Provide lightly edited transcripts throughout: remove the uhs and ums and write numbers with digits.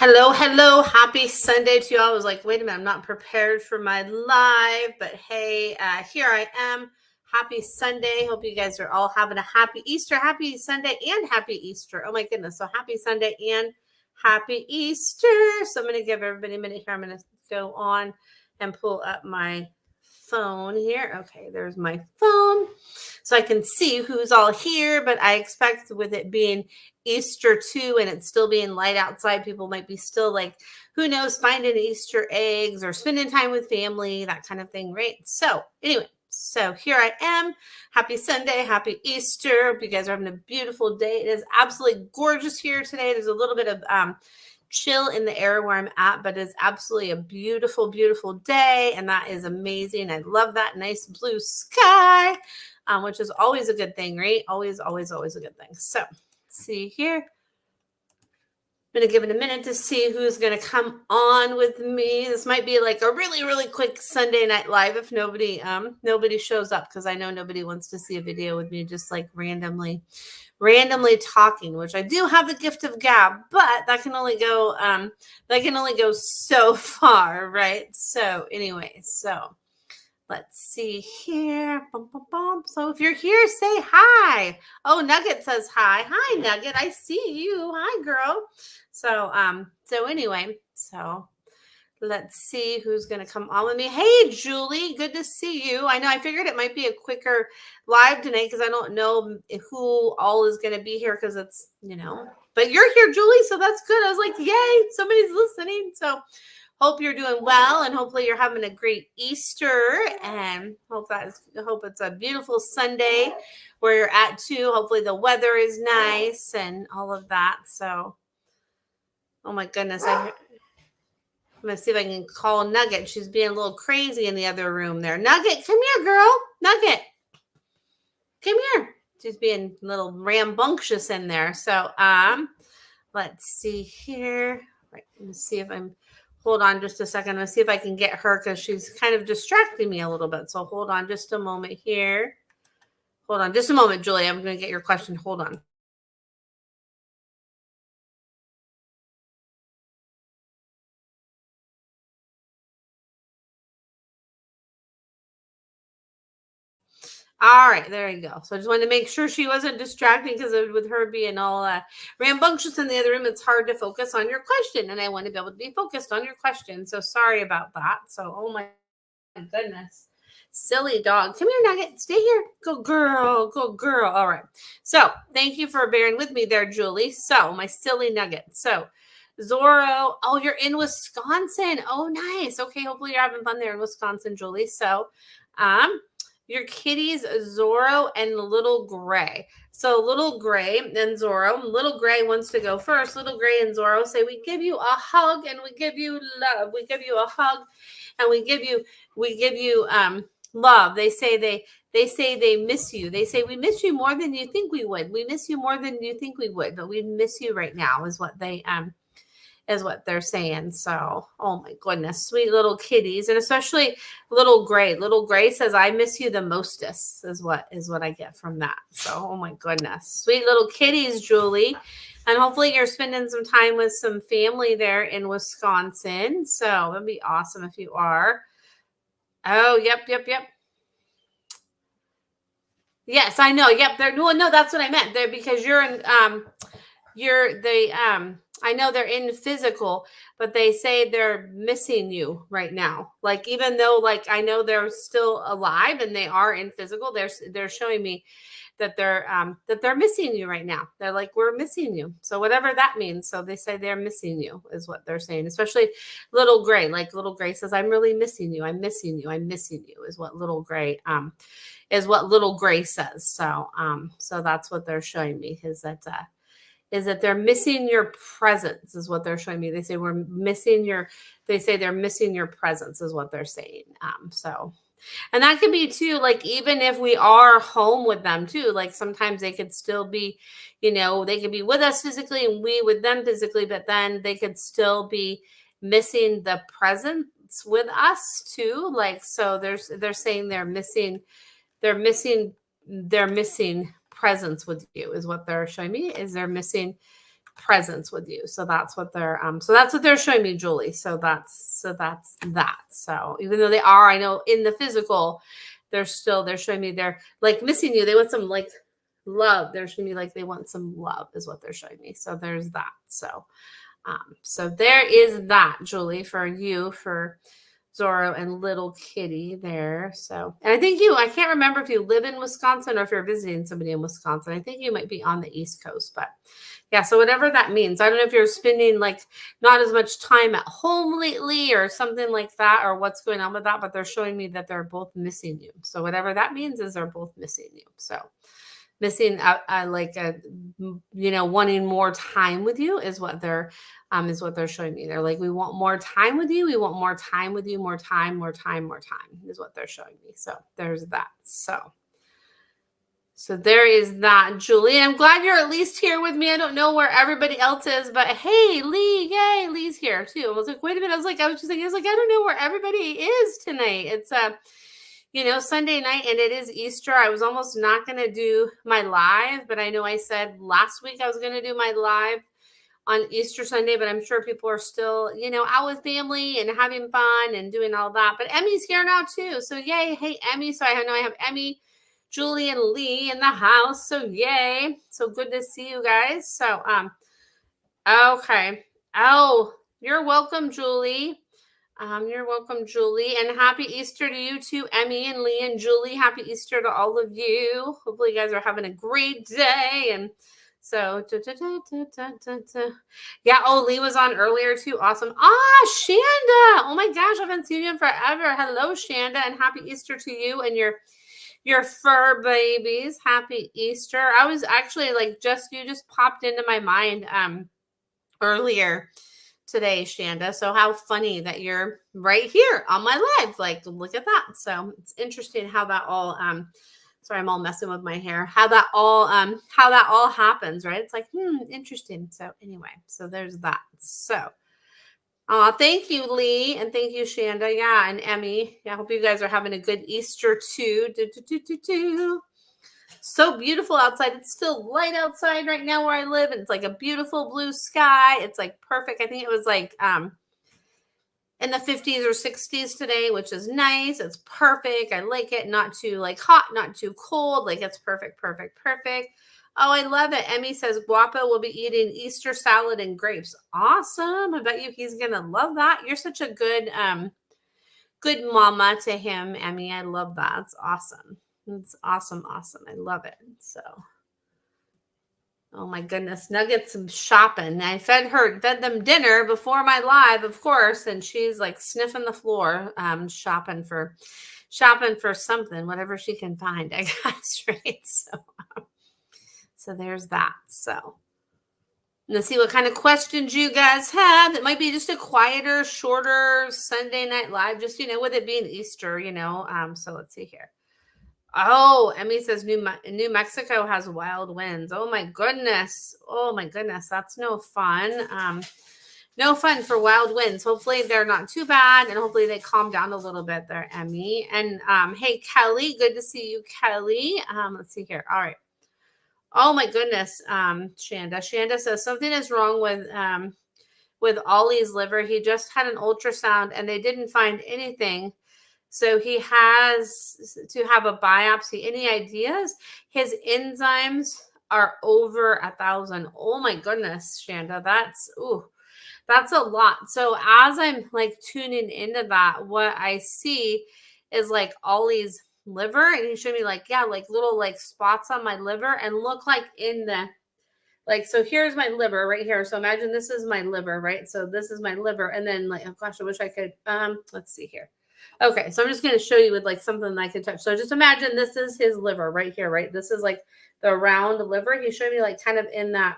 Hello, hello. Happy Sunday to you all. I was like, wait a minute, I'm not prepared for my live, but hey, here I am. Happy Sunday. Hope you guys are all having a happy Easter, happy Sunday, and happy Easter. Oh my goodness. So happy Sunday and happy Easter. So I'm going to give everybody a minute here. I'm going to go on and pull up my phone here. Okay, there's my phone. So I can see who's all here, but I expect with it being Easter too, and it's still being light outside, people might be still like, who knows, finding Easter eggs or spending time with family, that kind of thing, right? So anyway, so here I am. Happy Sunday, happy Easter. Hope you guys are having a beautiful day. It is absolutely gorgeous here today. There's a little bit of chill in the air where I'm at, but it's absolutely a beautiful, beautiful day, and that is amazing. I love that nice blue sky, which is always a good thing, right? Always, always, always a good thing. So see here. I'm going to give it a minute to see who's going to come on with me. This might be like a really, really quick Sunday night live if nobody shows up, because I know nobody wants to see a video with me just like randomly talking, which I do have the gift of gab, but that can only go so far, right? So anyway, so let's see here. Bum, bum, bum. So if you're here, say hi. Oh, Nugget says hi. Hi, Nugget. I see you. Hi, girl. So anyway, so let's see who's going to come on with me. Hey, Julie, good to see you. I know I figured it might be a quicker live tonight because I don't know who all is going to be here because it's, but you're here, Julie, so that's good. I was like, yay, somebody's listening. So hope you're doing well, and hopefully you're having a great Easter, and hope it's a beautiful Sunday where you're at too. Hopefully the weather is nice and all of that. So, oh my goodness, I'm going to see if I can call Nugget. She's being a little crazy in the other room there. Nugget, come here, girl. Nugget, come here. She's being a little rambunctious in there. So, let's see here. Right, let's see if hold on just a second. Let's see if I can get her because she's kind of distracting me a little bit. So hold on just a moment here. Hold on just a moment, Julie. I'm going to get your question. Hold on. All right, there you go. So I just wanted to make sure she wasn't distracting because with her being all rambunctious in the other room, it's hard to focus on your question. And I want to be able to be focused on your question. So sorry about that. So, oh my goodness. Silly dog. Come here, Nugget. Stay here. Go girl. Go girl. All right. So thank you for bearing with me there, Julie. So my silly Nugget. So Zorro. Oh, you're in Wisconsin. Oh, nice. Okay. Hopefully you're having fun there in Wisconsin, Julie. So your kitties, Zorro and Little Gray. So Little Gray and Zorro. Little Gray wants to go first. Little Gray and Zorro say, we give you a hug and we give you love. We give you a hug and we give you love. They say they miss you. They say we miss you more than you think we would. We miss you more than you think we would, but we miss you right now is what they're saying. So, oh my goodness, sweet little kitties, and especially Little Gray. Little Gray says, I miss you the mostest is what I get from that. So, oh my goodness, sweet little kitties, Julie. And hopefully you're spending some time with some family there in Wisconsin. So it'd be awesome if you are. Oh, yep. Yes, I know. Yep. No, that's what I meant. They're because you're in I know they're in physical, but they say they're missing you right now. Like, even though, like, I know they're still alive and they are in physical, they're showing me that they're missing you right now. They're like, we're missing you. So whatever that means. So they say they're missing you is what they're saying, especially Little Gray. Like Little Gray says, I'm really missing you. I'm missing you. I'm missing you is what Little Gray says. So that's what they're showing me is that they're missing your presence is what they're showing me. They say they're missing your presence is what they're saying. And that could be too, like, even if we are home with them too, like sometimes they could still be, they could be with us physically and we with them physically, but then they could still be missing the presence with us too. Like, so they're saying they're missing presence with you is what they're showing me is they're missing presence with you. So that's what they're showing me, Julie. So that's that. So even though they are, I know in the physical, they're showing me they're like missing you. They want some like love. They're showing me like they want some love is what they're showing me. So there's that. So there is that, Julie, for you, for Zorro and little kitty there. So, and I think I can't remember if you live in Wisconsin or if you're visiting somebody in Wisconsin. I think you might be on the East Coast, but yeah. So whatever that means, I don't know if you're spending like not as much time at home lately or something like that, or what's going on with that, but they're showing me that they're both missing you. So whatever that means is they're both missing you. So missing wanting more time with you is what they're showing me. They're like, we want more time with you. We want more time with you, more time is what they're showing me. So there's that. So there is that, Julie. I'm glad you're at least here with me. I don't know where everybody else is, but hey, Lee, yay, Lee's here too. I was like, wait a minute. I was like, I don't know where everybody is tonight. It's Sunday night and it is Easter. I was almost not going to do my live, but I know I said last week I was going to do my live on Easter Sunday, but I'm sure people are still, out with family and having fun and doing all that. But Emmy's here now too. So yay. Hey, Emmy. So I have Emmy, Julie, and Lee in the house. So yay. So good to see you guys. So, okay. Oh, you're welcome, Julie. You're welcome, Julie, and happy Easter to you too, Emmy and Lee and Julie. Happy Easter to all of you. Hopefully you guys are having a great day. And so, yeah. Oh, Lee was on earlier too. Awesome. Shanda. Oh my gosh, I haven't seen you in forever. Hello, Shanda, and happy Easter to you and your fur babies. Happy Easter. I was actually you just popped into my mind earlier today, Shanda. So how funny that you're right here on my live. Like, look at that. So it's interesting how that all sorry, I'm all messing with my hair. How that all happens, right? It's like, interesting. So anyway, so there's that. So thank you, Lee, and thank you, Shanda. Yeah, and Emmy. Yeah, I hope you guys are having a good Easter too. So beautiful outside. It's still light outside right now where I live, and it's like a beautiful blue sky. It's like perfect. I think it was like in the 50s or 60s today, which is nice. It's perfect. I like it. Not too hot, not too cold. Like it's perfect. Oh, I love it. Emmy says Guapo will be eating Easter salad and grapes. Awesome. I bet you he's gonna love that. You're such a good mama to him, Emmy. I love that. It's awesome. It's awesome. I love it. So, oh my goodness, Nuggets shopping. I fed them dinner before my live, of course, and she's like sniffing the floor, shopping for something, whatever she can find, I guess, right? So there's that. So let's see what kind of questions you guys have. It might be just a quieter, shorter Sunday night live, just with it being Easter, So let's see here. Oh, Emmy says New Mexico has wild winds. Oh my goodness. That's no fun. No fun for wild winds. Hopefully they're not too bad, and hopefully they calm down a little bit there, Emmy. And hey, Kelly, good to see you, Kelly. Let's see here. All right. Oh my goodness, Shanda. Shanda says something is wrong with Ollie's liver. He just had an ultrasound and they didn't find anything. So he has to have a biopsy. Any ideas? His enzymes are over 1,000. Oh my goodness, Shanda. That's a lot. So as I'm tuning into that, what I see is Ollie's liver, and he showed me little spots on my liver, and look in the so here's my liver right here. So imagine this is my liver, right? So this is my liver, and then oh gosh, I wish I could let's see here. Okay, so I'm just going to show you with something that I can touch. So just imagine this is his liver right here, right? This is the round liver. He showed me kind of in that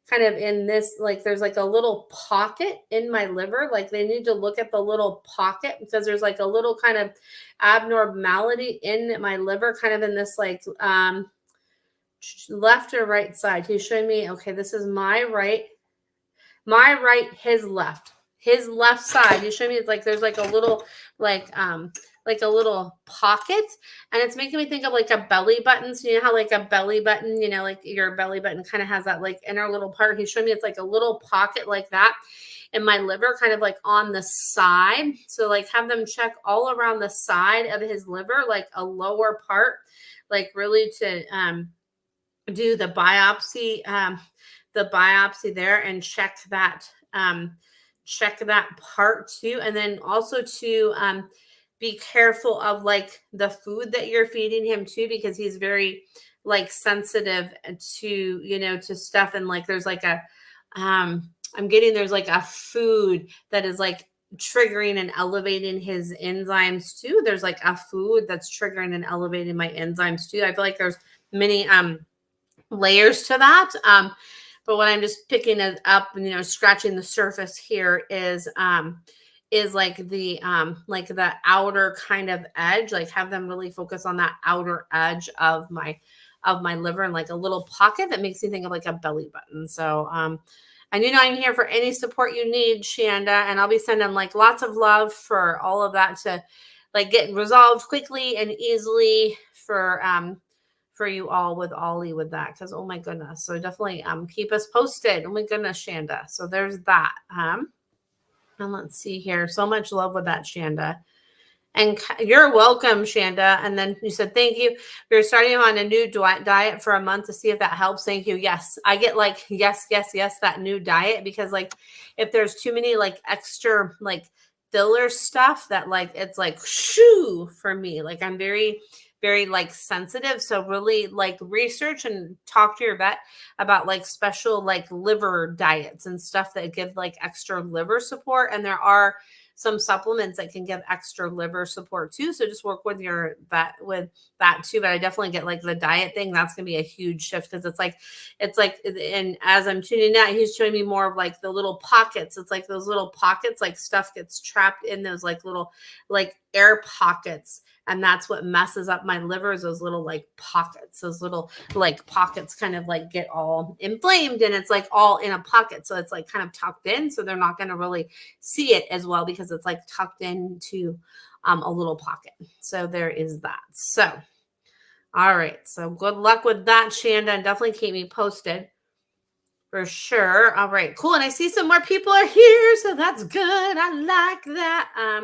kind of in this there's a little pocket in my liver. They need to look at the little pocket because there's a little kind of abnormality in my liver, kind of in this left or right side. He's showing me, okay, this is my right, his left side. He's showing me it's there's a little like a little pocket, and it's making me think of like a belly button. So you know how like a belly button, like your belly button kind of has that like inner little part. He's showing me it's like a little pocket like that in my liver, kind of like on the side. So like have them check all around the side of his liver, like a lower part, like really to do the biopsy there and check that part too. And then also to be careful of like the food that you're feeding him too, because he's very like sensitive to, to stuff. And like, there's like there's like a food that is like triggering and elevating his enzymes too. There's like a food that's triggering and elevating my enzymes too. I feel like there's many layers to that. But what I'm just picking it up and, scratching the surface here is like the outer kind of edge, like have them really focus on that outer edge of my liver and like a little pocket that makes me think of like a belly button. So, and I'm here for any support you need, Shanda, and I'll be sending like lots of love for all of that to like get resolved quickly and easily for you all with Ollie with that, because oh my goodness. So definitely keep us posted. Oh my goodness, Shanda. So there's that. And let's see here. So much love with that, Shanda. And you're welcome, Shanda. And then you said, thank you. We're starting on a new diet for a month to see if that helps. Thank you. Yes. I get like, yes, that new diet, because like if there's too many like extra like filler stuff that like, it's like shoo for me. Like I'm very, very like sensitive. So really like research and talk to your vet about like special like liver diets and stuff that give like extra liver support. And there are some supplements that can give extra liver support too. So just work with your vet with that too. But I definitely get like the diet thing. That's going to be a huge shift, because it's like, and as I'm tuning out, he's showing me more of like the little pockets. It's like those little pockets, like stuff gets trapped in those like little like air pockets. And that's what messes up my liver, is those little like pockets, those little like pockets kind of like get all inflamed, and it's like all in a pocket. So it's like kind of tucked in. So they're not going to really see it as well, because it's like tucked into a little pocket. So there is that. So, all right. So good luck with that, Shanda, and definitely keep me posted for sure. All right, cool. And I see some more people are here. So that's good. I like that.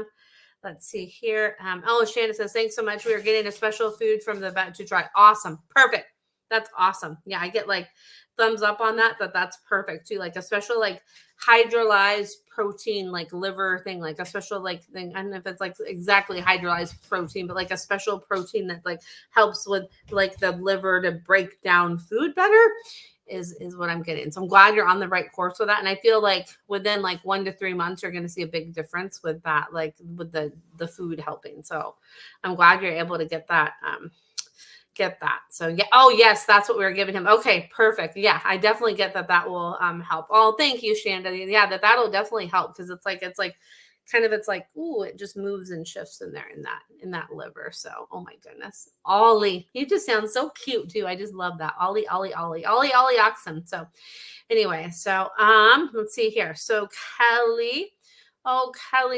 Let's see here. Shanda says, thanks so much. We are getting a special food from the vet to try. Awesome. Perfect. That's awesome. Yeah, I get like thumbs up on that. That's perfect too. Like a special like hydrolyzed protein, like liver thing, like a special like thing. I don't know if it's like exactly hydrolyzed protein, but like a special protein that like helps with like the liver to break down food better is what I'm getting. So I'm glad you're on the right course with that. And I feel like within like 1 to 3 months, you're going to see a big difference with that, like with the food helping. So I'm glad you're able to get that. So yeah. Oh yes. That's what we were giving him. Okay. Perfect. Yeah. I definitely get that will help. Oh, thank you, Shanda. Yeah. That'll definitely help. Cause it's like kind of, it's like, ooh, it just moves and shifts in there in that liver. So, oh my goodness. Ollie, he just sounds so cute too. I just love that. Ollie Oxen. So anyway, so, let's see here. So Kelly,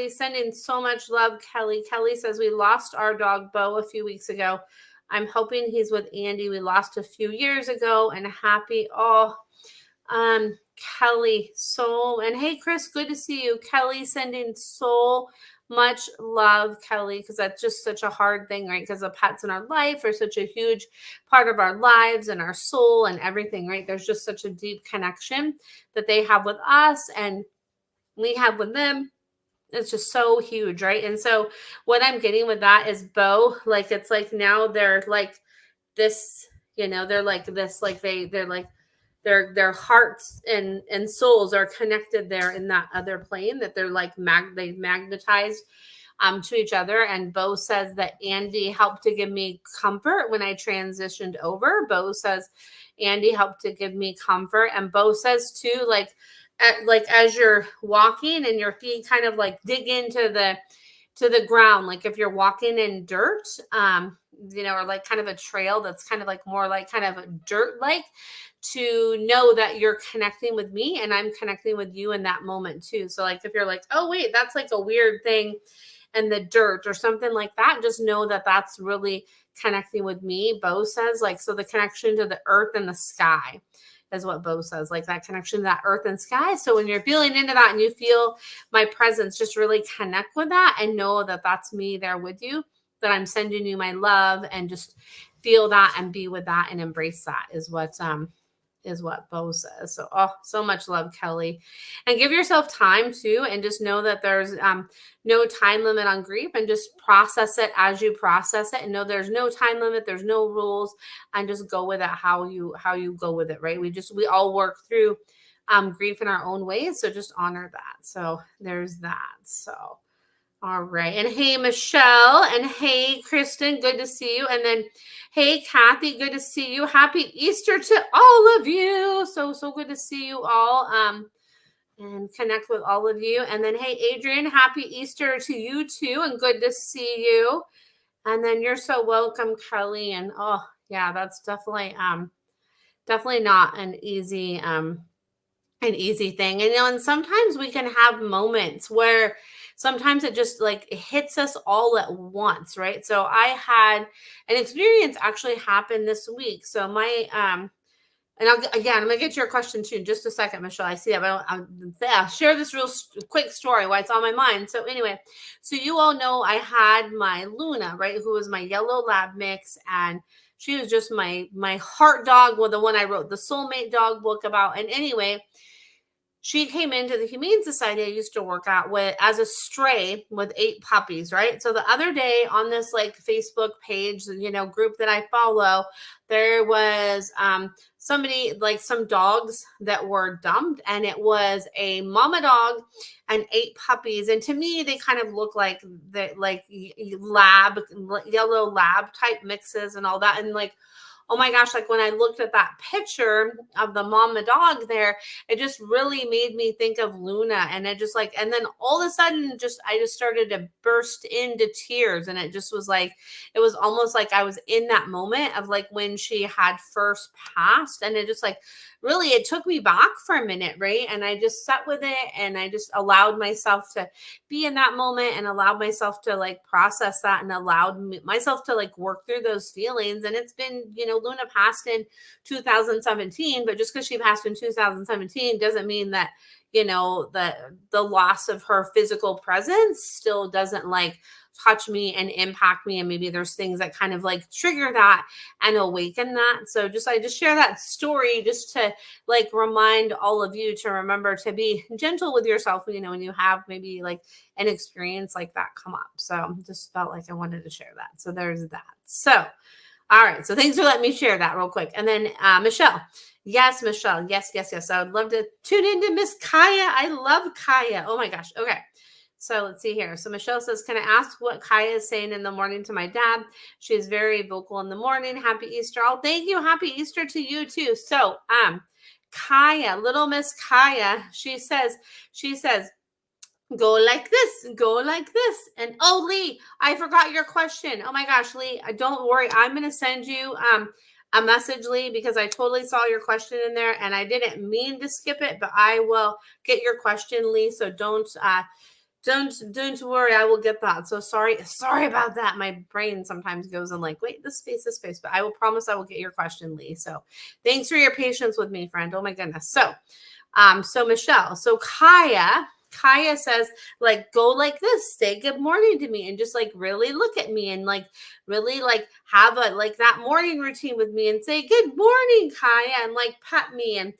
sending so much love. Kelly says, we lost our dog Bo a few weeks ago. I'm hoping he's with Andy. We lost a few years ago, and happy. Kelly, and hey, Chris, good to see you. Kelly, sending so much love, Kelly, because that's just such a hard thing, right? Because the pets in our life are such a huge part of our lives and our soul and everything, right? There's just such a deep connection that they have with us and we have with them. It's just so huge, right? And so what I'm getting with that is Bo, like it's like now they're like this, they're like this, like they're like their hearts and souls are connected there in that other plane, that they're like they magnetized to each other. And Bo says that Andy helped to give me comfort when I transitioned over. Bo says Andy helped to give me comfort. And Bo says too, like as you're walking and your feet kind of like dig into the ground, like if you're walking in dirt, or like kind of a trail that's kind of like more like kind of a dirt, like to know that you're connecting with me and I'm connecting with you in that moment too. So like if you're like, oh wait, that's like a weird thing, and the dirt or something like that, just know that that's really connecting with me. Bo says, like, so the connection to the earth and the sky is what Bo says, like that connection to that earth and sky. So when you're feeling into that and you feel my presence, just really connect with that and know that that's me there with you, that I'm sending you my love, and just feel that and be with that and embrace that is what Bo says. So, oh, so much love, Kelly. And give yourself time too, and just know that there's no time limit on grief, and just process it as you process it, and know there's no time limit, there's no rules, and just go with it how you go with it, right? We all work through grief in our own ways, so just honor that. So there's that. So all right. And hey, Michelle. And hey, Kristen. Good to see you. And then, hey, Kathy. Good to see you. Happy Easter to all of you. So good to see you all. And connect with all of you. And then, hey, Adrian. Happy Easter to you too. And good to see you. And then you're so welcome, Kelly. And oh yeah, that's definitely not an easy thing. And and sometimes we can have moments where sometimes it just like it hits us all at once, right? So I had an experience actually happen this week. So my and I'm gonna get to your question too in just a second, Michelle. I see that, but I'll share this real quick story why it's on my mind. So anyway, so you all know I had my Luna, right, who was my yellow lab mix, and she was just my heart dog, well, the one I wrote the soulmate dog book about. And anyway, she came into the Humane Society I used to work at with as a stray with 8 puppies, right? So the other day on this like Facebook page, group that I follow, there was somebody, like some dogs that were dumped, and it was a mama dog and 8 puppies. And to me, they kind of look like the yellow lab type mixes and all that. And like, oh my gosh, like when I looked at that picture of the mama dog there, it just really made me think of Luna. And it just like, and then all of a sudden I just started to burst into tears. And it just was like, it was almost like I was in that moment of like when she had first passed. And it just like, really, it took me back for a minute, right? And I just sat with it, and I just allowed myself to be in that moment, and allowed myself to like process that, and allowed myself to like work through those feelings. And it's been, Luna passed in 2017, but just because she passed in 2017 doesn't mean that, the loss of her physical presence still doesn't like touch me and impact me. And maybe there's things that kind of like trigger that and awaken that. So I just share that story just to like remind all of you to remember to be gentle with yourself, when you have maybe like an experience like that come up. So just felt like I wanted to share that. So there's that. So, all right. So thanks for letting me share that real quick. And then Michelle. Yes, Michelle. Yes. I would love to tune into Miss Kaya. I love Kaya. Oh my gosh. Okay. So let's see here. So Michelle says, can I ask what Kaya is saying in the morning to my dad? She's very vocal in the morning. Happy Easter. Oh, thank you. Happy Easter to you too. So, Kaya, little Miss Kaya, she says, go like this. And oh, Lee, I forgot your question. Oh my gosh, Lee, don't worry. I'm going to send you, a message, Lee, because I totally saw your question in there and I didn't mean to skip it, but I will get your question, Lee. So don't worry, I will get that. So sorry about that. My brain sometimes goes and like, wait, this space, but I will promise I will get your question, Lee. So thanks for your patience with me, friend. Oh my goodness. So, Michelle, so Kaya says, like, go like this, say good morning to me, and just like really look at me and like really like have a like that morning routine with me and say good morning, Kaya, and like pet me and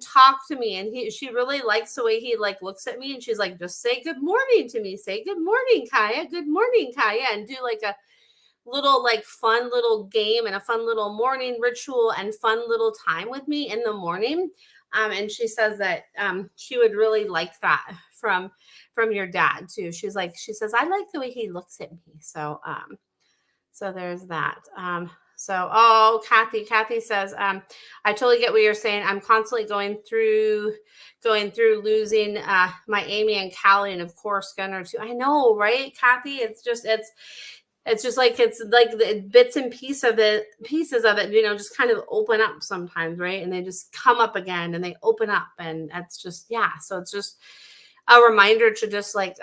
talk to me. And she really likes the way he like looks at me, and she's like, just say good morning to me, say good morning, Kaya, and do like a little like fun little game and a fun little morning ritual and fun little time with me in the morning. And she says that she would really like that from your dad too. She says, I like the way he looks at me. So there's that. Kathy says, I totally get what you're saying. I'm constantly going through losing my Amy and Callie, and of course Gunnar too. I know, right, Kathy? It's just like the bits and pieces of it, just kind of open up sometimes, right? And they just come up again and they open up, and that's just, yeah. So it's just a reminder to just like,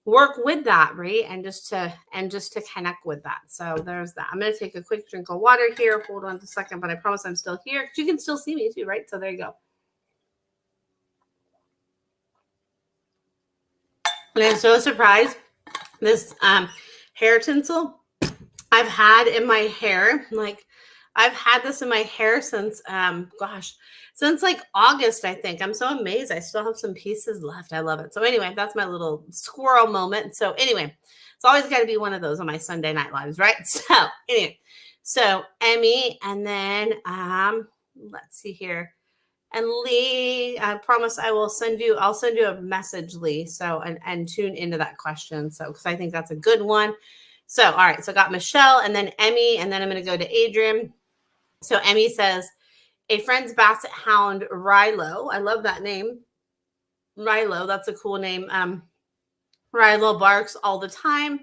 work with that, right? And just to connect with that. So there's that. I'm going to take a quick drink of water here. Hold on a second, but I promise I'm still here because you can still see me too, right? So there you go. And I'm so surprised. This hair tinsel I've had in my hair, like I've had this in my hair since since like August, I think. I'm so amazed. I still have some pieces left. I love it. So anyway, that's my little squirrel moment. So anyway, it's always got to be one of those on my Sunday night lives, right? So anyway, so Emmy, and then let's see here. And Lee, I promise I'll send you a message, Lee. So and tune into that question. So because I think that's a good one. So all right, so I got Michelle and then Emmy, and then I'm gonna go to Adrian. So Emmy says, a friend's basset hound, Rilo. I love that name. Rilo, that's a cool name. Rilo barks all the time.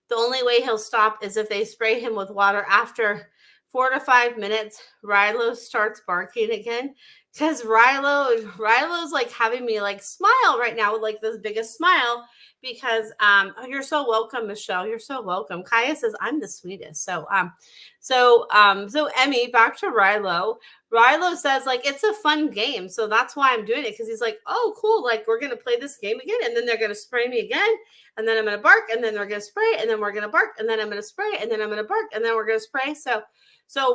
The only way he'll stop is if they spray him with water. After 4 to 5 minutes, Rilo starts barking again. Because Rilo's like having me like smile right now with like this biggest smile because oh, you're so welcome, Michelle. You're so welcome. Kaya says I'm the sweetest. So Emmy, back to Rilo. Rilo says like it's a fun game. So that's why I'm doing it. Because he's like, oh, cool, like we're gonna play this game again, and then they're gonna spray me again, and then I'm gonna bark, and then they're gonna spray, and then we're gonna bark, and then I'm gonna spray, and then I'm gonna bark, and then we're gonna spray. So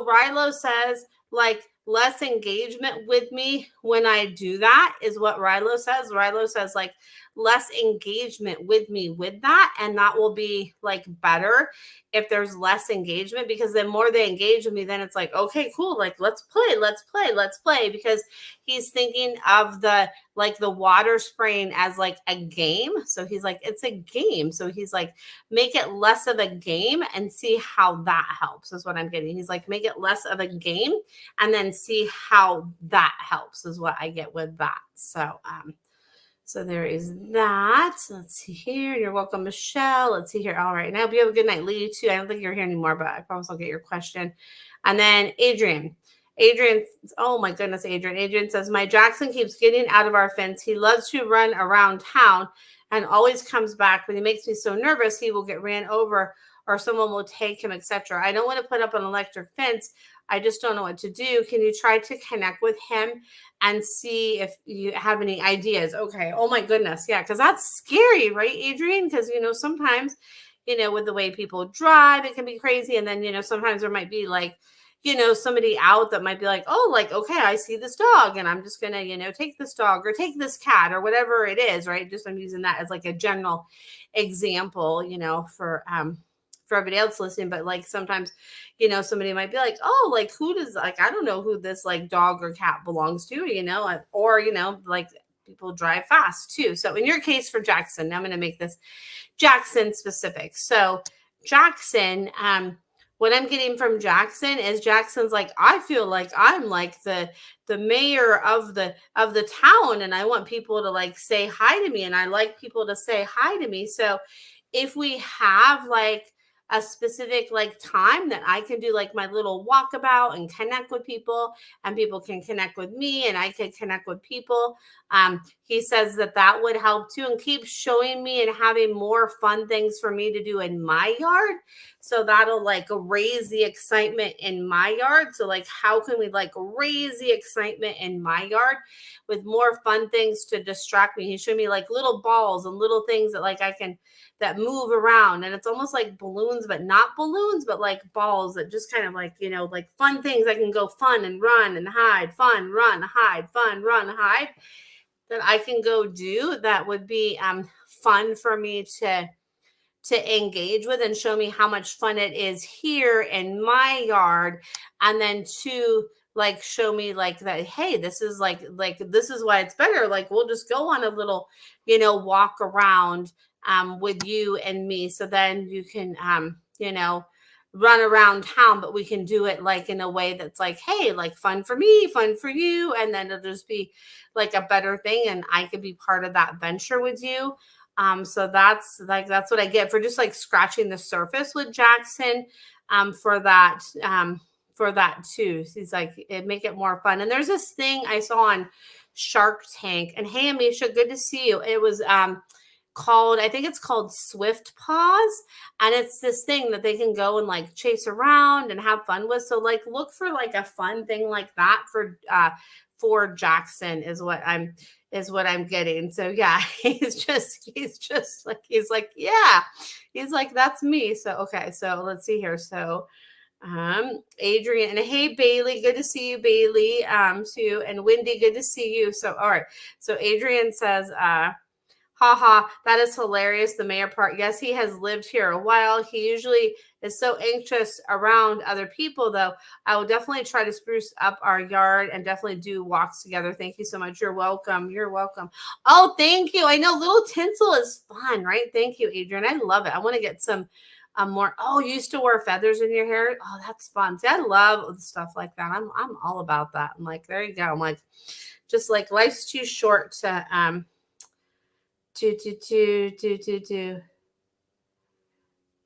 Rilo says like less engagement with me when I do that is what Rilo says. Rilo says like less engagement with me with that. And that will be like better if there's less engagement, because the more they engage with me, then it's like, okay, cool. Like, let's play. Because he's thinking of the water spraying as like a game. So he's like, it's a game. So he's like, make it less of a game and see how that helps is what I'm getting. He's like, make it less of a game and then see how that helps is what I get with that. So there is that. Let's see here. You're welcome, Michelle. Let's see here. All right. And I hope you have a good night, Lee, too. I don't think you're here anymore, but I promise I'll get your question. And then Adrian, oh my goodness, Adrian. Adrian says, my Jackson keeps getting out of our fence. He loves to run around town and always comes back. When he makes me so nervous, he will get ran over or someone will take him, etc. I don't want to put up an electric fence. I just don't know what to do. Can you try to connect with him and see if you have any ideas? Okay. Oh my goodness. Yeah. Cause that's scary, right, Adrian? Cause sometimes, with the way people drive, it can be crazy. And then, sometimes there might be like, somebody out that might be like, oh, like, okay, I see this dog and I'm just going to, take this dog or take this cat or whatever it is. Right. Just I'm using that as like a general example, for everybody else listening, but like sometimes, somebody might be like, oh, like who does, like, I don't know who this like dog or cat belongs to, or, like people drive fast too. So in your case for Jackson, now I'm going to make this Jackson specific. So Jackson, what I'm getting from Jackson is Jackson's like, I feel like I'm like the mayor of the town and I want people to like say hi to me and I like people to say hi to me. So if we have like a specific like time that I can do like my little walkabout and connect with people and people can connect with me and I can connect with people. He says that would help too and keep showing me and having more fun things for me to do in my yard. So that'll like raise the excitement in my yard. So like, how can we like raise the excitement in my yard with more fun things to distract me? He showed me like little balls and little things that like that move around, and it's almost like balloons, but not balloons, but like balls that just kind of like, like fun things that can go fun and run and hide, fun, run, hide, fun, run, hide, that I can go do that would be fun for me to engage with and show me how much fun it is here in my yard. And then to like show me like that, hey, this is like this is why it's better. Like we'll just go on a little, walk around with you and me. So then you can, run around town, but we can do it like in a way that's like, hey, like fun for me, fun for you. And then it'll just be like a better thing. And I could be part of that venture with you. So that's what I get for just like scratching the surface with Jackson, for that too. So he's like, it make it more fun. And there's this thing I saw on Shark Tank, and hey, Amisha, good to see you. It was, called, I think it's called Swift Paws. And it's this thing that they can go and like chase around and have fun with. So like look for like a fun thing like that for Jackson is what I'm getting. So yeah, he's like, yeah, he's like, that's me. So okay, so let's see here. So Adrian, and hey Bailey, good to see you, Bailey, too, and Wendy, good to see you. So all right, so Adrian says haha, that is hilarious. The mayor part. Yes, he has lived here a while. He usually is so anxious around other people, though. I will definitely try to spruce up our yard and definitely do walks together. Thank you so much. You're welcome. You're welcome. Oh, thank you. I know little tinsel is fun, right? Thank you, Adrian. I love it. I want to get some more. Oh, you used to wear feathers in your hair. Oh, that's fun. See, I love stuff like that. I'm all about that. I'm like, there you go. I'm like, just like life's too short to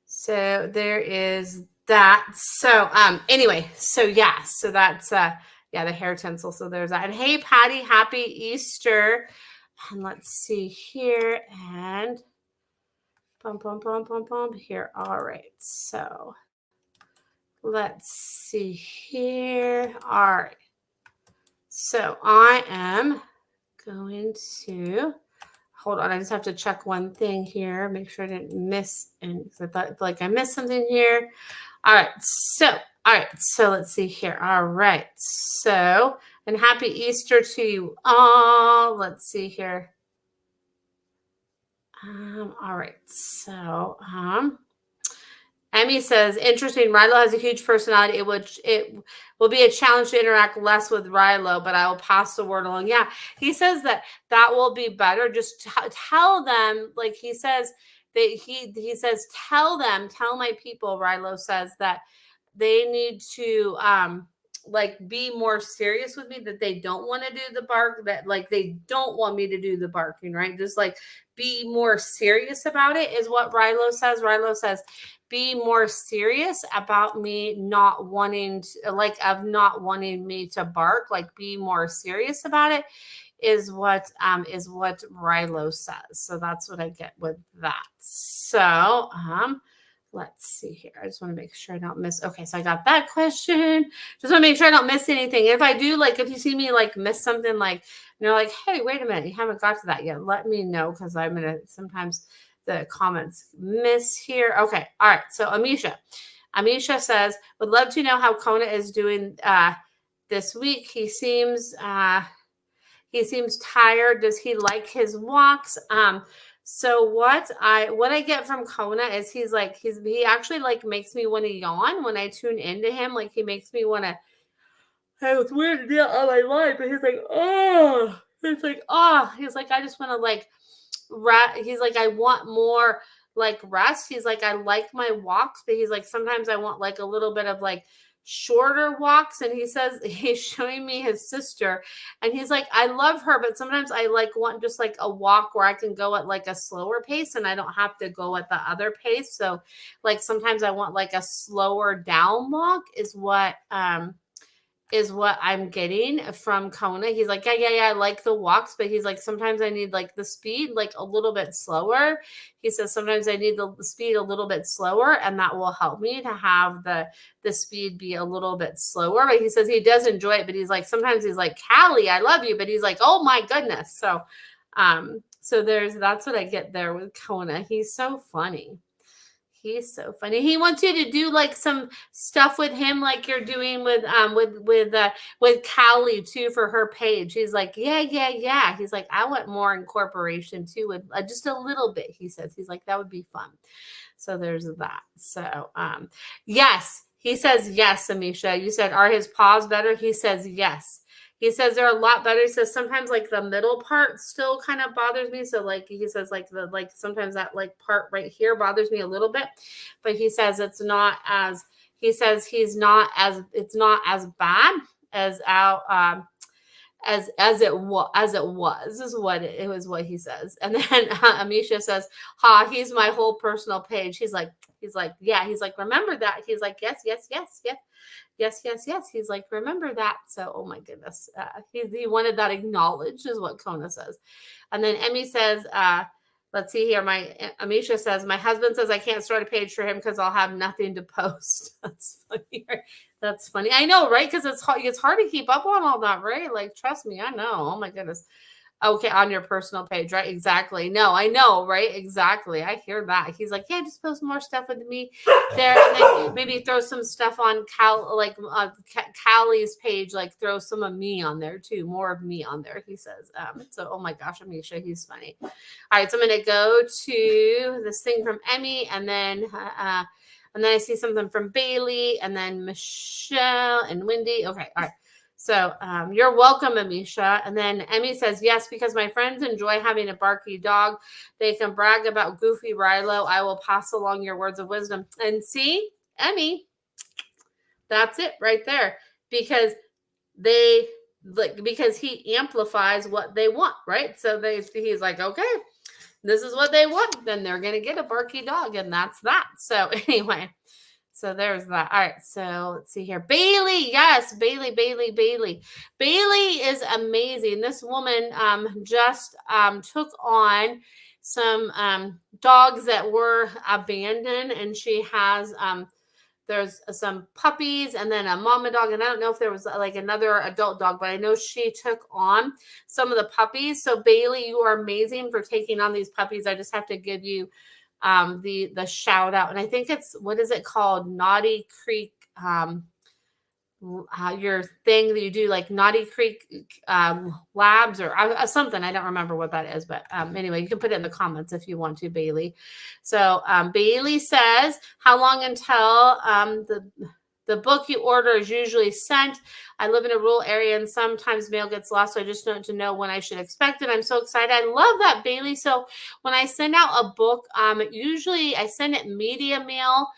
So there is that. So anyway, so yeah, so that's yeah, the hair tinsel. So there's that. And hey Patty, happy Easter. And let's see here and here. All right. So let's see here. All right. So I am going to hold on. I just have to check one thing here. Make sure I didn't miss and I thought like I missed something here. All right. So let's see here. All right. So, and happy Easter to you all. Let's see here. All right. So, Emmy says, interesting. Rilo has a huge personality. It will be a challenge to interact less with Rilo, but I will pass the word along. Yeah, he says that will be better. Just tell them, like he says that he says, tell my people. Rilo says that they need to like be more serious with me, that they don't want to do the bark, that like they don't want me to do the barking, right? Just like be more serious about it is what Rilo says. Rilo says, be more serious about me not wanting to, like, not wanting me to bark, like be more serious about it is what Rilo says. So that's what I get with that. So let's see here. I just want to make sure I don't miss. Okay, so I got that question. Just want to make sure I don't miss anything. If I do, like, if you see me like miss something, like, you're like, hey, wait a minute, you haven't got to that yet. Let me know, because I'm gonna sometimes the comments miss here. Okay, all right. So Amisha says, would love to know how Kona is doing this week. He seems tired. Does he like his walks? So what I get from Kona is he actually like makes me want to yawn when I tune into him. Like he makes me want to. Hey, it's weird to do it on my live, but he's like, oh, he's like, I just want to like, he's like, I want more like rest. He's like, I like my walks, but he's like, sometimes I want like a little bit of like shorter walks. And he says he's showing me his sister, and he's like, I love her, but sometimes I like want just like a walk where I can go at like a slower pace and I don't have to go at the other pace. So like sometimes I want like a slower down walk is what I'm getting from Kona. He's like, yeah, I like the walks, but he's like, sometimes I need like the speed like a little bit slower. He says sometimes I need the speed a little bit slower, and that will help me to have the speed be a little bit slower. But he says he does enjoy it, but he's like, sometimes he's like, Callie, I love you, but he's like, oh my goodness. So so that's what I get there with Kona. He's so funny. He's so funny. He wants you to do like some stuff with him, like you're doing with Callie too for her page. He's like, yeah. He's like, I want more incorporation too, with just a little bit. He says, he's like, that would be fun. So there's that. So yes, he says yes. Amisha, you said, are his paws better? He says yes. He says they're a lot better. He says sometimes like the middle part still kind of bothers me. So like he says like sometimes that like part right here bothers me a little bit, but he says it's not as it's not as bad as as it was is what it was what he says. And then Amisha says, ha, he's my whole personal page. He's like, yeah, he's like, remember that. He's like, yes. He's like, remember that. So, oh my goodness. He wanted that acknowledged is what Kona says. And then Emmy says, Let's see here. My Amisha says, my husband says I can't start a page for him because I'll have nothing to post. That's funny. That's funny. I know, right? Because it's hard to keep up on all that, right? Like, trust me, I know. Oh my goodness. Okay, on your personal page, right? Exactly. No, I know, right? Exactly. I hear that. He's like, yeah, just post more stuff with me there, and then maybe throw some stuff on Callie's page, like throw some of me on there too, more of me on there. He says, so oh my gosh, Amisha, he's funny. All right, so I'm gonna go to this thing from Emmy, and then I see something from Bailey, and then Michelle and Wendy. Okay, all right. So you're welcome, Amisha. And then Emmy says, yes, because my friends enjoy having a barky dog. They can brag about Goofy Rilo. I will pass along your words of wisdom. And see, Emmy, that's it right there. Because because he amplifies what they want, right? So he's like, okay, this is what they want. Then they're going to get a barky dog. And that's that. So anyway. So there's that. All right. So let's see here. Bailey. Yes. Bailey is amazing. This woman just took on some dogs that were abandoned, and she has there's some puppies and then a mama dog. And I don't know if there was like another adult dog, but I know she took on some of the puppies. So Bailey, you are amazing for taking on these puppies. I just have to give you the shout out, and I think it's, what is it called, Naughty Creek, your thing that you do, like Naughty Creek Labs or something. I don't remember what that is, but anyway, you can put it in the comments if you want to, Bailey. So Bailey says, how long until the book you order is usually sent? I live in a rural area and sometimes mail gets lost, so I just want to know when I should expect it. I'm so excited. I love that, Bailey. So when I send out a book, usually I send it media mail.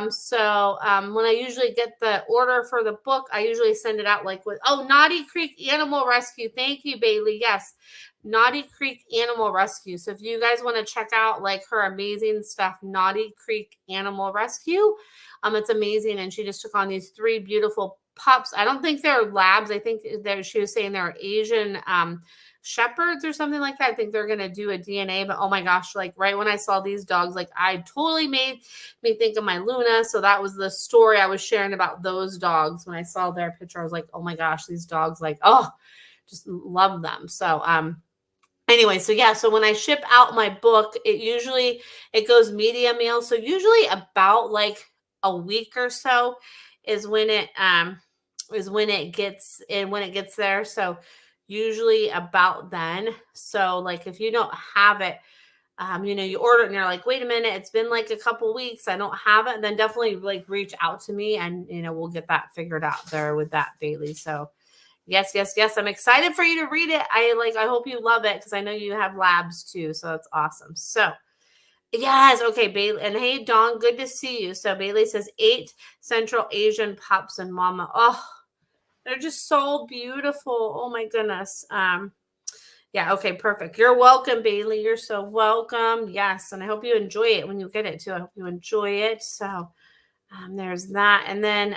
So when I usually get the order for the book, I usually send it out like with, Naughty Creek Animal Rescue. Thank you, Bailey. Yes. Naughty Creek Animal Rescue. So if you guys want to check out like her amazing stuff, Naughty Creek Animal Rescue, it's amazing. And she just took on these 3 beautiful pups. I don't think they're labs. I think she was saying they're Asian shepherds or something like that. I think they're going to do a DNA, but oh my gosh, like right when I saw these dogs, like I totally made me think of my Luna. So that was the story I was sharing about those dogs. When I saw their picture, I was like, oh my gosh, these dogs, like, oh, just love them. So, anyway, so yeah, so when I ship out my book, it goes media mail. So usually about like a week or so is when it gets there. So usually about then. So like if you don't have it, you order it and you're like, wait a minute, it's been like a couple weeks, I don't have it, then definitely like reach out to me and we'll get that figured out there with that, Bailey. So yes. I'm excited for you to read it. I hope you love it because I know you have labs too. So that's awesome. So yes. Okay, Bailey. And hey, Dawn, good to see you. So Bailey says 8 Central Asian pups and mama. Oh, they're just so beautiful. Oh my goodness. Yeah. Okay, perfect. You're welcome, Bailey. You're so welcome. Yes. And I hope you enjoy it when you get it too. I hope you enjoy it. So there's that. And then,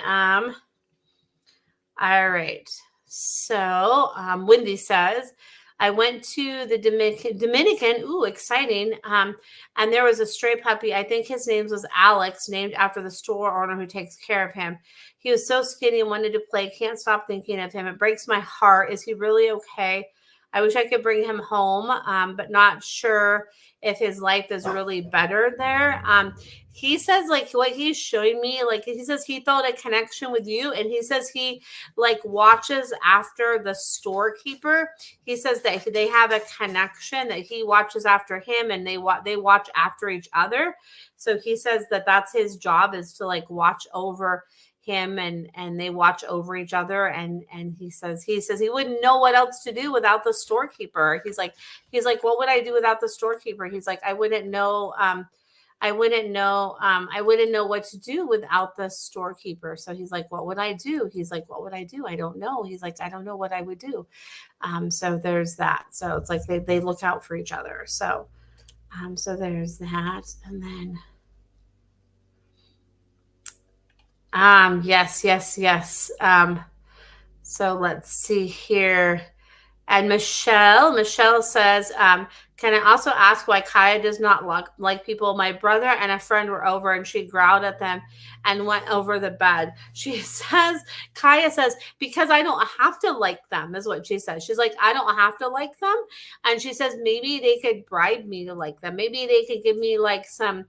all right. So Wendy says, I went to the Dominican. Ooh, exciting. And there was a stray puppy. I think his name was Alex, named after the store owner who takes care of him. He was so skinny and wanted to play. Can't stop thinking of him. It breaks my heart. Is he really okay? I wish I could bring him home, but not sure if his life is really better there. He says like what he's showing me, like he says he felt a connection with you, and he says he like watches after the storekeeper. He says that they have a connection, that he watches after him and they watch after each other. So he says that that's his job, is to like watch over him, and they watch over each other, and he says he wouldn't know what else to do without the storekeeper. He's like what would I do without the storekeeper? He's like, I wouldn't know what to do without the storekeeper. So he's like, what would I do? He's like, what would I do? I don't know. He's like, I don't know what I would do. So there's that. So it's like they look out for each other. So so there's that. And then yes. So let's see here. And Michelle says, Can I also ask why Kaya does not like people? My brother and a friend were over and she growled at them and went over the bed. She says, Kaya says, because I don't have to like them, is what she says. She's like, I don't have to like them. And she says, maybe they could bribe me to like them. Maybe they could give me like some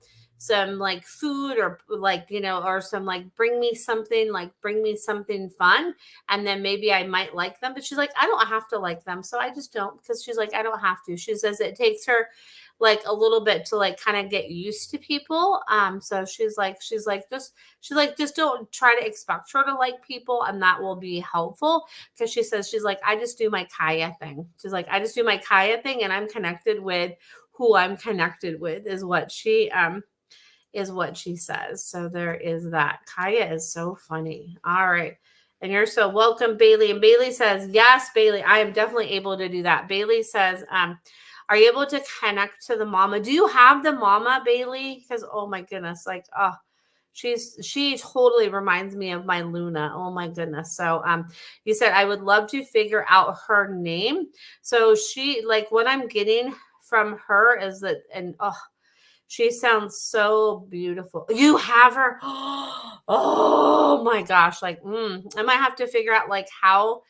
like food or like, or some like bring me something fun, and then maybe I might like them. But she's like, I don't have to like them, so I just don't, because she's like, I don't have to. She says it takes her like a little bit to like kind of get used to people. So she's like just don't try to expect her to like people, and that will be helpful, because she says she's like, I just do my Kaya thing. She's like, I just do my Kaya thing, and I'm connected with who I'm connected with, is what she says. So there is that. Kaya is so funny. All right. And you're so welcome, Bailey. And Bailey says, yes, Bailey, I am definitely able to do that. Bailey says, are you able to connect to the mama? Do you have the mama, Bailey? Because, oh my goodness, like, oh, she totally reminds me of my Luna. Oh my goodness. So you said I would love to figure out her name. So she, like, what I'm getting from her is that, and she sounds so beautiful. You have her. Oh my gosh. Like, I might have to figure out like how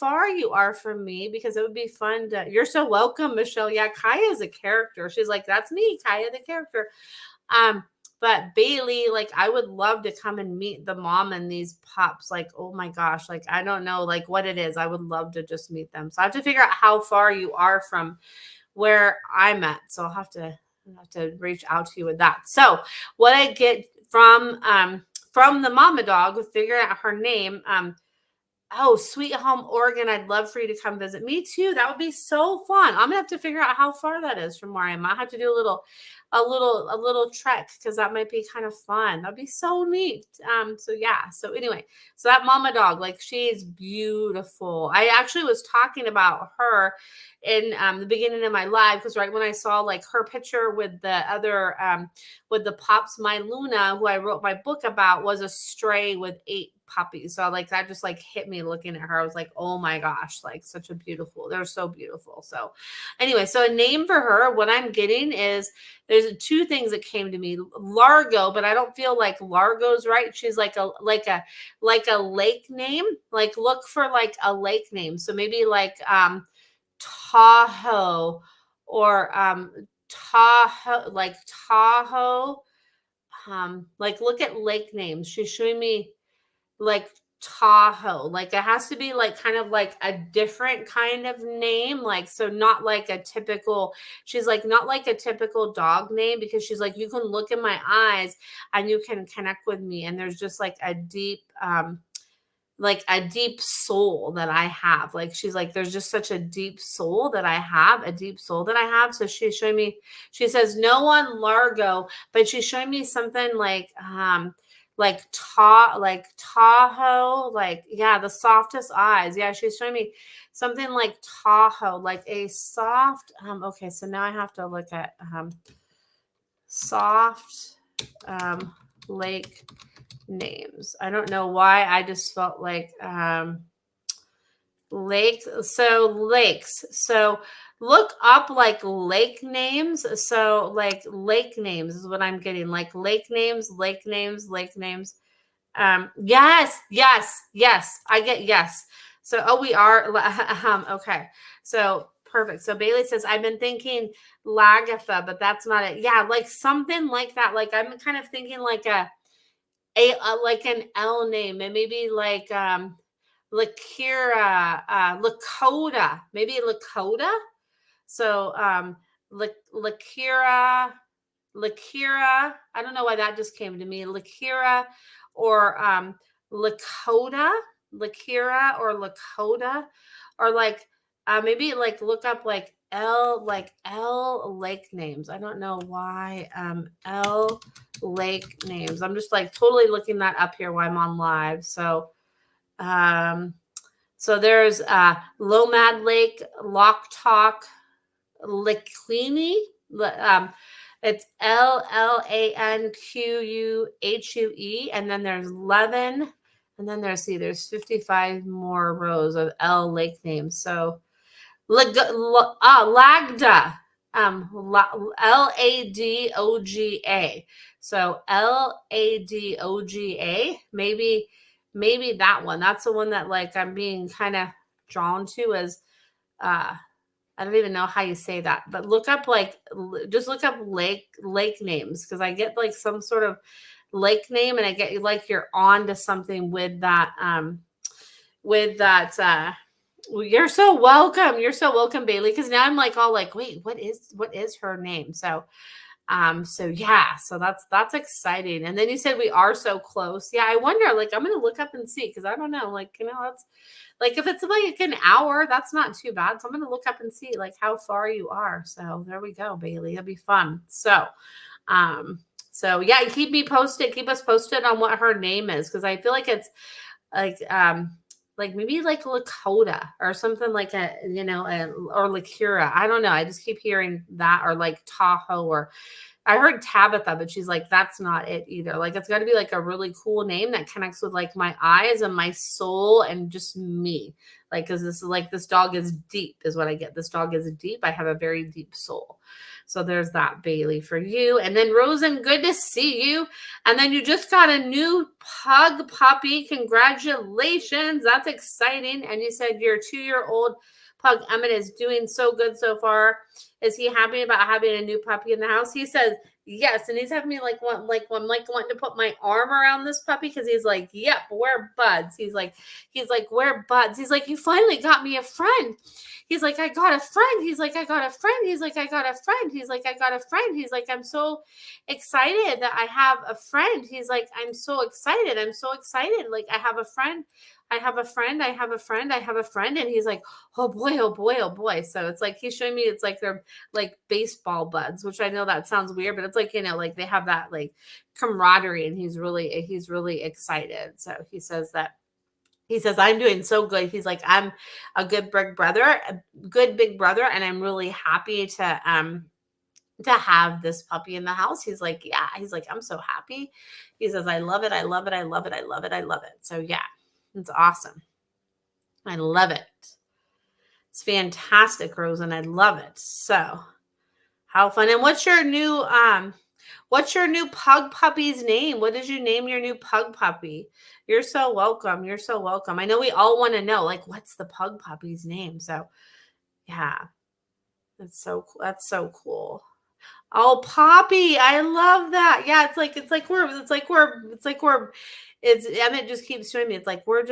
far you are from me, because it would be fun to. You're so welcome, Michelle. Yeah, Kaya is a character. She's like, that's me, Kaya the character. But Bailey, like, I would love to come and meet the mom and these pups. Like, oh my gosh, like, I don't know like what it is. I would love to just meet them. So I have to figure out how far you are from where I'm at. So I'll have to reach out to you with that. So what I get from the mama dog, figuring out her name, oh, Sweet Home, Oregon. I'd love for you to come visit. Me too. That would be so fun. I'm gonna have to figure out how far that is from where I am. I have to do a little trek, because that might be kind of fun. That'd be so neat. So yeah. So anyway, so that mama dog, like, she's beautiful. I actually was talking about her in the beginning of my live, because right when I saw like her picture with the other with the pups, my Luna, who I wrote my book about, was a stray with 8 puppies. So like that just like hit me looking at her. I was like, oh my gosh, like they're so beautiful. So anyway, so a name for her, what I'm getting is, there's 2 things that came to me. Largo, but I don't feel like Largo's right. She's like a lake name. Like, look for like a lake name. So maybe like Tahoe, or Tahoe, like Tahoe. Like, look at lake names. She's showing me like Tahoe. Like, it has to be like kind of like a different kind of name. Like, so not like a typical, she's like, not like a typical dog name, because she's like, you can look in my eyes and you can connect with me. And there's just like a deep soul that I have. Like, she's like, there's just such a deep soul that I have. So she's showing me, she says, no one Largo, but she's showing me something like Tahoe, like, yeah, the softest eyes. Yeah, she's showing me something like Tahoe, like a soft, okay, so now I have to look at soft lake names. I don't know why, I just felt like lakes. So look up like lake names. So like lake names is what I'm getting. Like lake names. Yes. I get yes. So we are okay. So perfect. So Bailey says, I've been thinking Lagatha, but that's not it. Yeah, like something like that. Like, I'm kind of thinking like like an L name, and maybe like Lakira, Lakota, maybe Lakota. So Lakira, I don't know why that just came to me. Lakira, or Lakota, Lakira or Lakota, or like maybe like look up like L lake names. I don't know why L lake names. I'm just like totally looking that up here while I'm on live. So so there's Lomad Lake, Lock Talk, Laquini. It's Lanquhue, and then there's Levin, and then there's 55 more rows of L lake names. So Lagda. LadogA. So LadogA. Maybe that one. That's the one that like I'm being kind of drawn to as I don't even know how you say that, but look up like just look up lake names because I get like some sort of lake name and I get like you're on to something with that well, you're so welcome. You're so welcome, Bailey. Because now I'm like all like, wait, what is her name? So yeah, so that's exciting. And then you said we are so close. Yeah, I wonder, like, I'm gonna look up and see because I don't know, like, that's like if it's like an hour, that's not too bad. So I'm gonna look up and see like how far you are. So there we go, Bailey. It'll be fun. So yeah, keep me posted, keep us posted on what her name is, because I feel like it's like maybe like Lakota or something like or Lakura. I don't know. I just keep hearing that, or like Tahoe, or I heard Tabitha, but she's like, that's not it either. Like, it's got to be like a really cool name that connects with like my eyes and my soul and just me. Like, cause this is like, this dog is deep is what I get. This dog is deep. I have a very deep soul. So there's that, Bailey, for you. And then Rosen, good to see you. And then you just got a new pug puppy. Congratulations. That's exciting. And you said your 2-year-old pug Emmett is doing so good so far. Is he happy about having a new puppy in the house? He says yes, and he's having me like wanting to put my arm around this puppy because he's like, yep, we're buds. He's like, we're buds. He's like, you finally got me a friend. He's like, I got a friend. He's like, I got a friend. He's like, I got a friend. He's like, I got a friend. He's like, I'm so excited that I have a friend. He's like, I'm so excited. I'm so excited. Like, I have a friend. I have a friend. I have a friend. I have a friend. And he's like, oh boy, oh boy, oh boy. So it's like, he's showing me, it's like they're like baseball buds, which I know that sounds weird, but it's like, like they have that like camaraderie, and he's really excited. So he says, I'm doing so good. He's like, I'm a good big brother, and I'm really happy to have this puppy in the house. He's like, yeah, he's like, I'm so happy. He says, I love it. I love it. I love it. I love it. I love it. So yeah, it's awesome. I love it. It's fantastic, Rosen. I love it. So how fun. And what's your new pug puppy's name? What did you name your new pug puppy? You're so welcome. You're so welcome. I know we all want to know, like, what's the pug puppy's name? So yeah, that's so cool. Oh, Poppy, I love that. Yeah, Emmett just keeps showing me. It's like we're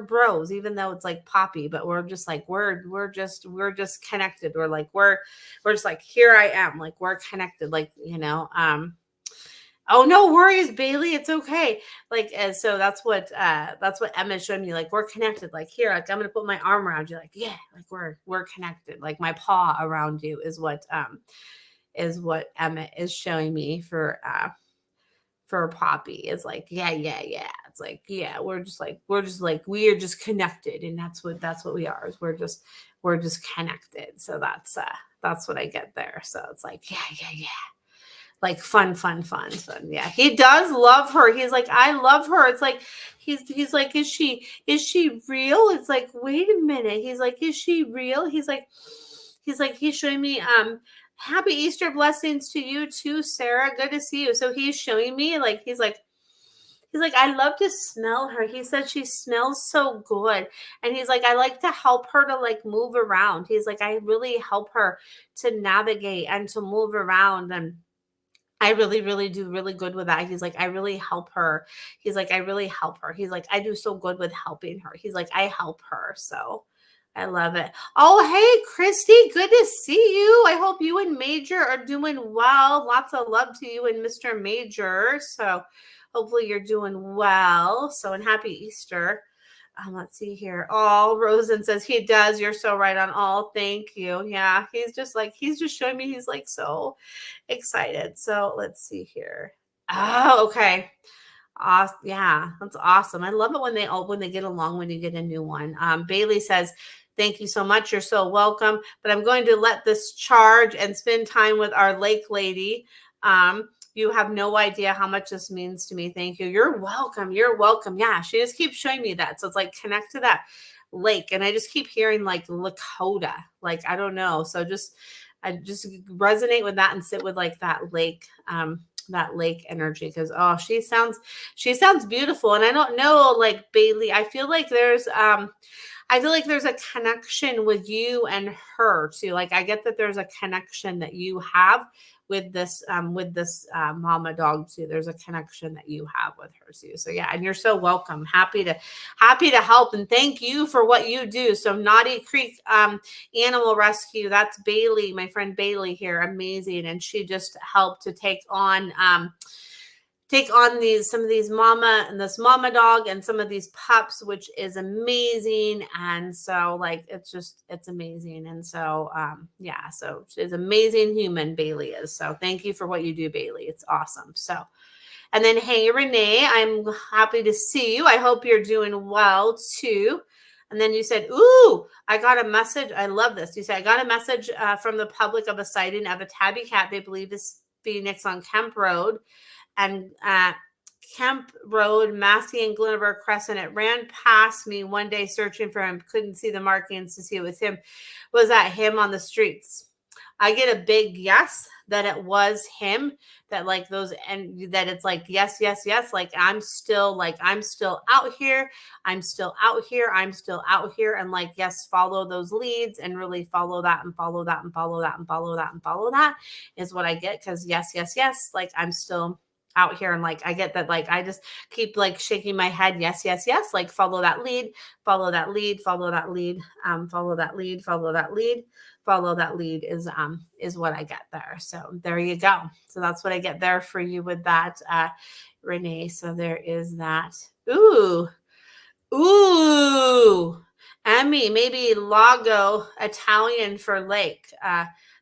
bros, even though it's like Poppy, but we're just like we're just connected. We're just like, here I am, like we're connected, like oh, no worries, Bailey. It's okay. Like, so that's what Emma showed me. Like, we're connected. Like, here, like, I'm gonna put my arm around you. Like, yeah, like we're connected. Like, my paw around you is what Emma is showing me for Poppy. Is like, yeah. It's like, yeah, we're just connected, and that's what we are. Is we're just connected. So that's what I get there. So it's like, yeah. Like fun. Yeah, he does love her. He's like, I love her. It's like he's like, is she real? It's like, wait a minute. He's like, is she real? He's showing me happy Easter blessings to you too, Sarah. Good to see you. So he's showing me like he's like, I love to smell her. He said she smells so good. And he's like, I like to help her to like move around. He's like, I really help her to navigate and to move around, and I really, really do really good with that. He's like, I really help her. He's like, I really help her. He's like, I do so good with helping her. He's like, I help her. So I love it. Oh, hey, Christy, good to see you. I hope you and Major are doing well. Lots of love to you and Mr. Major. So hopefully you're doing well. So, and happy Easter. Let's see here. Oh, Rosen says he does. You're so right on all. Thank you. Yeah, he's just showing me. He's like so excited. So let's see here. Oh, okay. Yeah, that's awesome. I love it when they get along, when you get a new one. Bailey says, thank you so much. You're so welcome. But I'm going to let this charge and spend time with our lake lady. You have no idea how much this means to me. Thank you. You're welcome. You're welcome. Yeah, she just keeps showing me that. So it's like, connect to that. lake. And I just keep hearing like Lakota, like, I don't know. So I just resonate with that and sit with like that lake energy. Because she sounds beautiful. And I don't know, like, Bailey, I feel like there's a connection with you and her too. Like, I get that there's a connection that you have with this mama dog too. There's a connection that you have with her too. So yeah, and you're so welcome. Happy to help, and thank you for what you do. So Naughty Creek Animal Rescue, that's Bailey, my friend Bailey here, amazing, and she just helped to take on some of these this mama dog and some of these pups, which is amazing. And so like, it's amazing. And so, so she's an amazing human, Bailey is. So thank you for what you do, Bailey. It's awesome. So, and then, hey, Renee, I'm happy to see you. I hope you're doing well too. And then you said, ooh, I got a message. I love this. You said, I got a message from the public of a sighting of a tabby cat they believe is Phoenix on Kemp Road. And Kemp Road, Massey and Glenberg Crescent. It ran past me one day searching for him. Couldn't see the markings to see it was him. Was that him on the streets? I get a big yes that it was him. That like those, and that it's like yes. Like I'm still out here. I'm still out here. And like, yes, follow those leads and really follow that and follow that and follow that and follow that and follow that is what I get. Because yes. Like I'm still out here, and like I get that, like I just keep like shaking my head yes, like follow that lead, follow that lead, follow that lead, follow that lead, follow that lead, follow that lead is what I get there. So there you go. So that's what I get there for you with that, Renee. So there is that. Ooh, Emmy, maybe Lago, Italian for lake.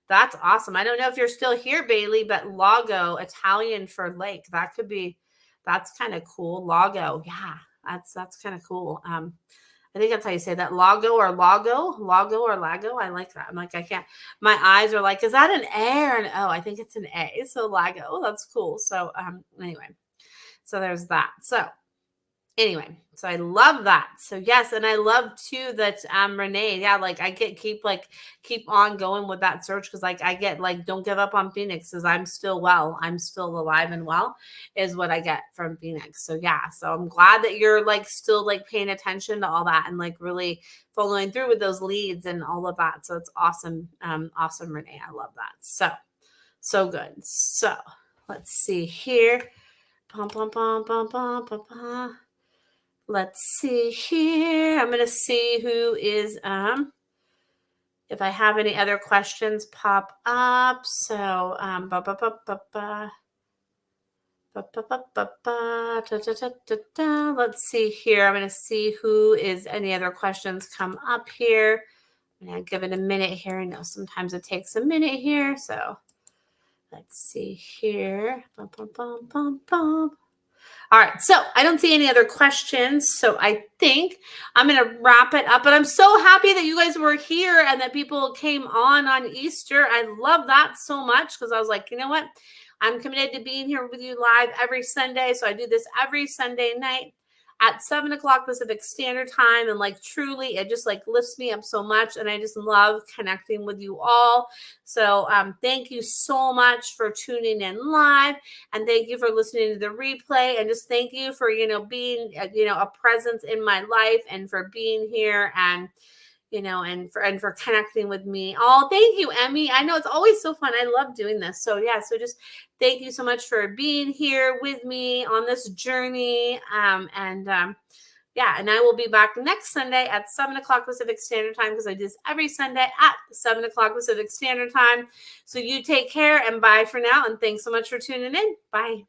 That's awesome. I don't know if you're still here, Bailey, but Lago, Italian for lake. That's kind of cool. Lago. Yeah, that's kind of cool. I think that's how you say that. Lago or Lago. I like that. I'm like, I can't, my eyes are like, is that an A or an O? I think it's an A. So Lago, that's cool. So, anyway, so there's that. So anyway, so I love that. So yes, and I love too that Renee, yeah, like I keep on going with that search, because like I get like, don't give up on Phoenix, because I'm still alive and well is what I get from Phoenix. So yeah, so I'm glad that you're like still like paying attention to all that and like really following through with those leads and all of that. So it's awesome. Awesome, Renee. I love that. So good. So let's see here. Let's see here. I'm going to see who is, if I have any other questions pop up. So, let's see here. I'm going to see who is, any other questions come up here. I'm going to give it a minute here. I know sometimes it takes a minute here. So let's see here. All right, so I don't see any other questions, so I think I'm going to wrap it up. But I'm so happy that you guys were here and that people came on Easter. I love that so much, because I was like, you know what? I'm committed to being here with you live every Sunday. So I do this every Sunday night at 7 o'clock Pacific Standard Time. And like, truly, it just like lifts me up so much. And I just love connecting with you all. So thank you so much for tuning in live. And thank you for listening to the replay. And just thank you for, being, a presence in my life, and for being here, and and for connecting with me. Oh, thank you, Emmy. I know it's always so fun. I love doing this. So yeah, so just thank you so much for being here with me on this journey. And I will be back next Sunday at 7 o'clock Pacific Standard Time, because I do this every Sunday at 7 o'clock Pacific Standard Time. So you take care, and bye for now. And thanks so much for tuning in. Bye.